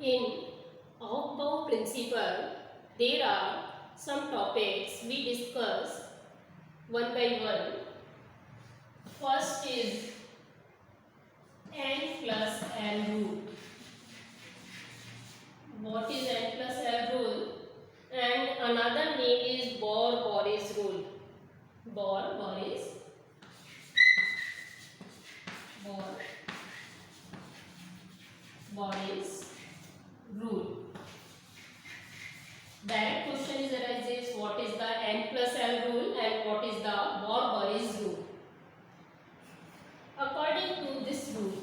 In outbound principle, there are some topics we discuss one by one. First is n plus l rule. What is n plus l rule? And another name is Bohr-Boris rule. Bohr-Boris rule. Direct question is arises, what is the n plus l rule and what is the Bohr-Boris rule? According to this rule,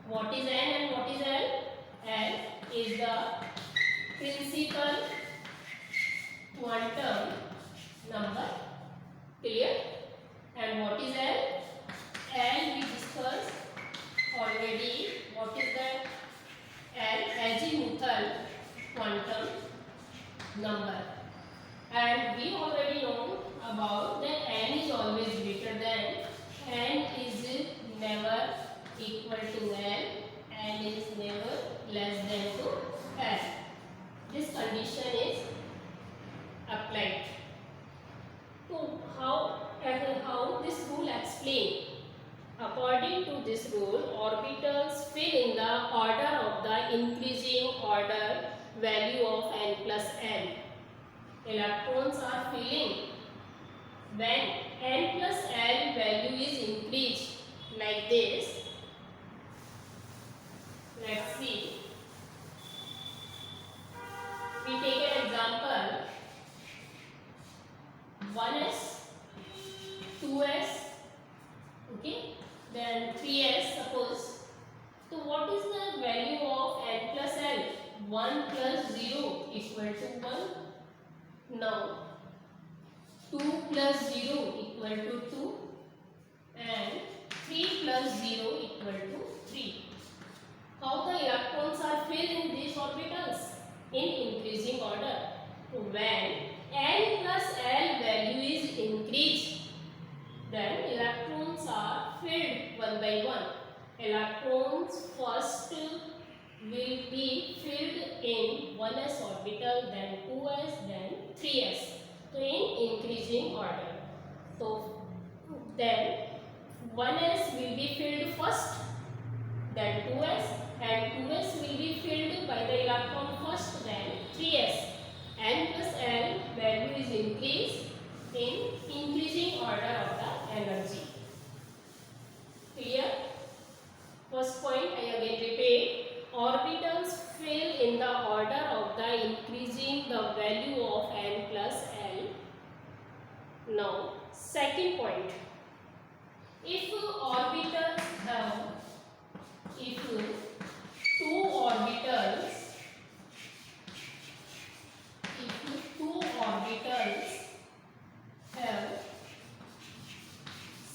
what is n and what is l? L is the principal quantum number. Clear? And what is l? L we discussed already. What is that? L, azimuthal quantum number. And we already know about that n is always greater than, n is never equal to l, n is never less than to l. This condition is applied. So how this rule explain? According to this rule, orbitals fill in the order of the increasing order value of n plus l. Electrons are filling when n plus l value is increased like this. Let's see. We take an example. 1s, 2s, okay, then 3s suppose. So what is the value of n plus l? 1 plus 0 equal to 1. Now 2 plus 0 equal to 2 and 3 plus 0 equal to 3. How the electrons are filled in these orbitals? In increasing order. When n plus l value is increased, then electrons are filled one by one. Electrons first will be filled in 1s orbital, then 2s, then 3s. So in increasing order. So then 1s will be filled first, then 2s, and 2s will be filled by the electron first, then 3s. n plus l value is increased in increasing order of the energy. Clear? First point I again repeat. Orbitals fill in the order of the increasing the value of n plus l. Now, second point. If two orbitals have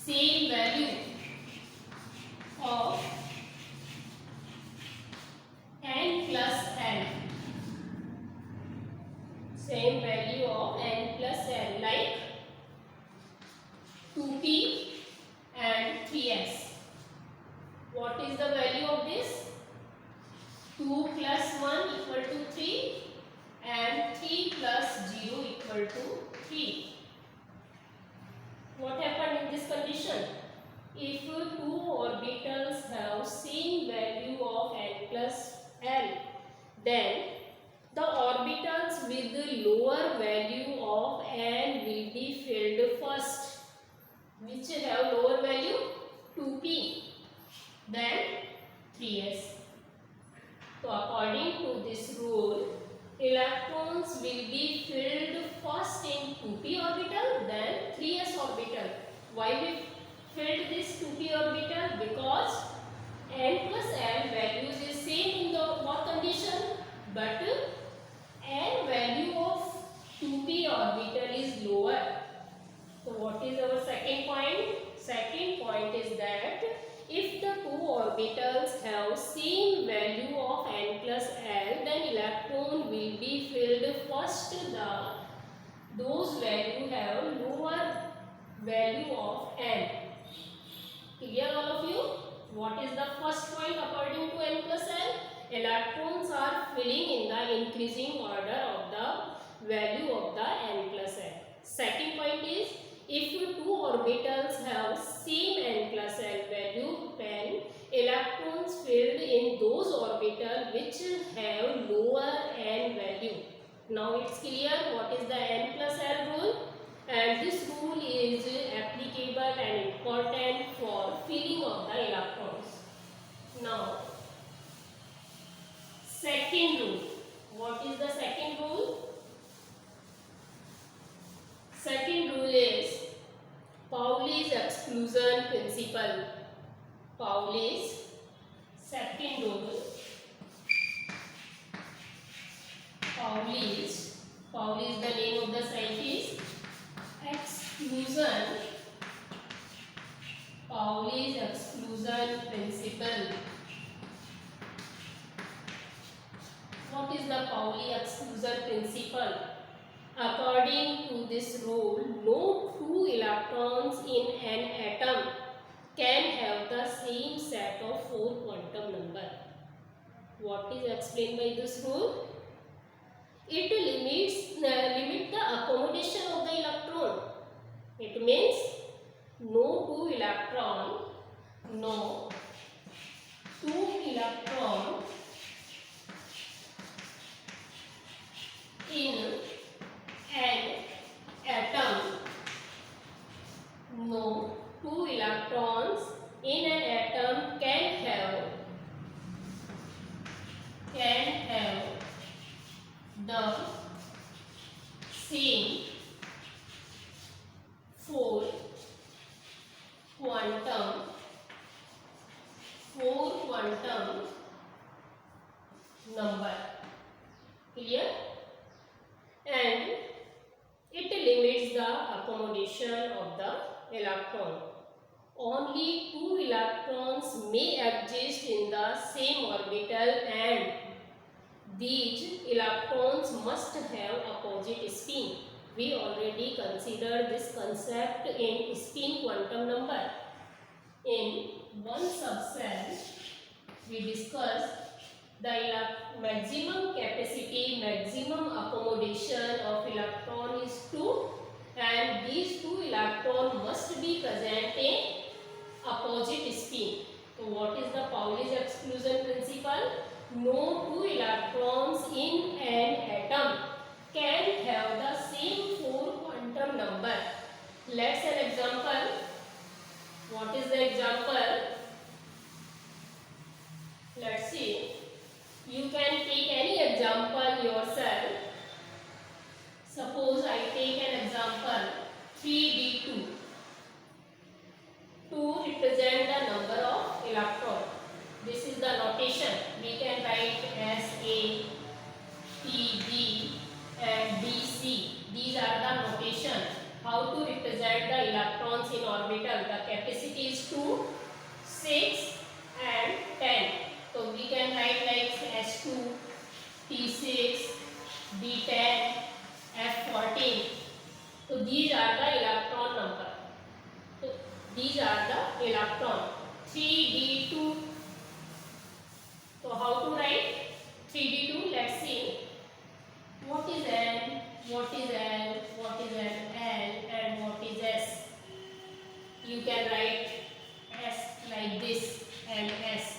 same value of n plus l, same value of n plus l, like 2p and 3s. What is the value of this? 2 plus 1 equal to 3 and 3 plus 0 equal to 3. What happened in this condition? If two orbitals have same value of n plus l, then the orbitals with the lower value of n will be filled first. Which have lower value? 2p, then 3s. So according to this rule, electrons will be filled first in 2p orbital, then 3s orbital. Why we filled this 2p orbital? Because n plus l values is same in the what condition? But n value of 2p orbital is lower. So what is our second point? Second point is that if the two orbitals have same value of n plus l, then electron will be filled first. Those value have lower value of n. Clear all of you? What is the first point according to n plus l? electrons are filling in the increasing order of the value of the n plus l. Second point is, if two orbitals have same n plus l value, then electrons filled in those orbitals which have lower n value. Now it's clear what is the n plus l rule, and this rule is applicable and important for filling of the electrons. Now, second rule. What is the second rule? Second rule is Pauli's exclusion principle. Pauli's second rule. Pauli is the name of the scientist. Exclusion. Pauli's exclusion principle. What is the Pauli exclusion principle? According to this rule, no two electrons in an atom can have the same set of 4 quantum number. What is explained by this rule? It limits the accommodation of the electron. It means no two electron in an atom. No two electrons in an atom can have the same 4 quantum number. Clear? And it limits the accommodation of the electron. Only two electrons may exist in the same orbital, and these electrons must have opposite spin. We already considered this concept in spin quantum number. In one subcell, we discussed the maximum capacity, maximum accommodation of electron is 2, and these two electrons must be present in opposite spin. So what is the Pauli's exclusion principle? No two electrons in an atom can have the same 4 quantum number. Let's an example. What is the example? Let's see. You can take any example yourself. Suppose I take an example 3d2 to represent the number of electrons. This is the notation. We can write as A, T, B and D, C. These are the notation. How to represent the electrons in orbital? The capacity is 2, 6 and 10. So we can write like S2, T6, D10, F14. So these are the electron number. So these are the electron. 3d2. So how to write 3d2? Let's see. What is N? What is L? What is L? And what is S? You can write S like this and S.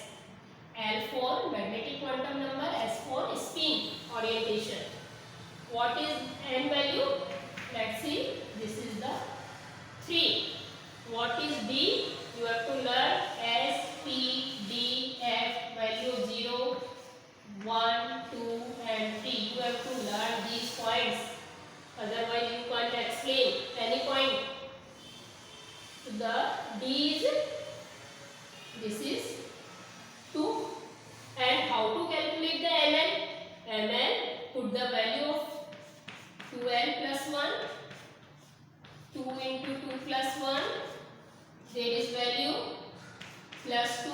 L for magnetic quantum number, S for spin orientation. What is N value? Let's see. This is the 3. What is D? You have to learn S, P, D, F, value 0, 1, 2 and 3. You have to learn these points. Otherwise you can't explain any point. The D is, this is 2. And how to calculate the Mn? Mn, put the value of 2n plus 1. 2 into 2 plus 1. There is value plus 2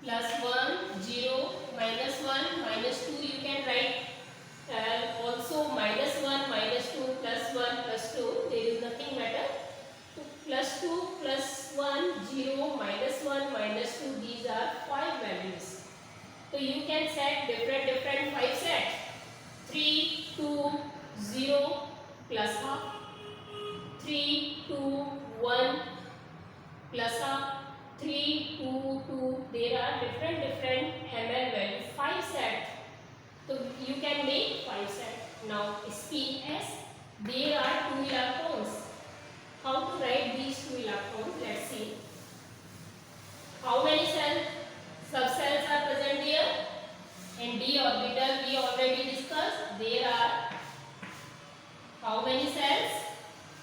plus 1, 0, minus 1, minus 2 you can write. Also minus 1, minus 2, plus 1, plus 2. There is nothing matter. Plus 2, plus 1, 0, minus 1, minus 2. These are 5 values. So you can set different 5 set. 3, 2, 0 plus half. 3, 2, 1 plus half. 3, 2, 2. There are different ml value. 5 set. So you can make 5 set. Now spin S. There are 2 electrons. How to write these 2 electrons? Let's see. How many cells? Subcells are present here. In d orbital we already discussed. There are how many cells?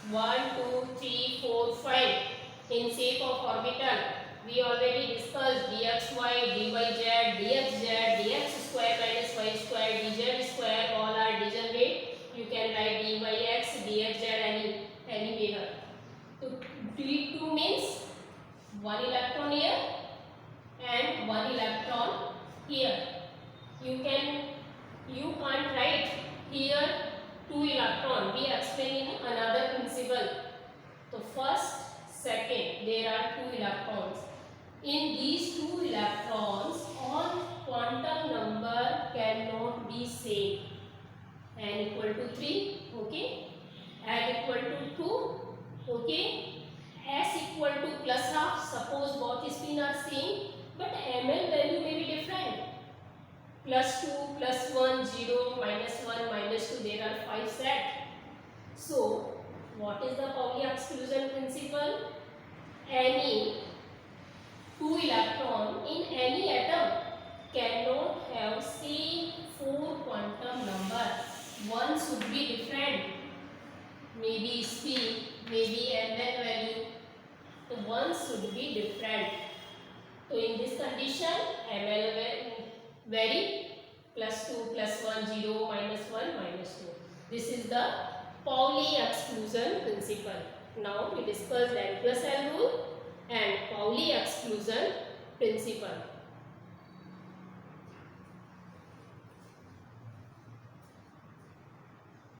1, 2, 3, 4, 5 in shape of orbital. We already discussed dxy, dyz, dxz, dx square minus y square, dz square, all are degenerate. You can write dyx, dxz anywhere. So d2 means 1 electron here and 1 electron here. You can't write here 2 electron. We explain in another principle. So first, second, there are 2 electrons. In these 2 electrons, all quantum number cannot be same. N equal to 3, okay. N equal to 2, okay. S equal to plus half. Suppose both spin are same, but ml value may be different. Plus 2, plus 1, 0, minus 1, minus 2. There are 5 set. So what is the Pauli exclusion principle? Any 2 electron in any atom cannot have same 4 quantum number. One should be different. Maybe spin, maybe ml value. So one should be different. So in this condition, ml vary. Plus 2, plus 1, 0, minus 1, minus 2. This is the Pauli exclusion principle. Now we discussed N plus L rule and Pauli exclusion principle.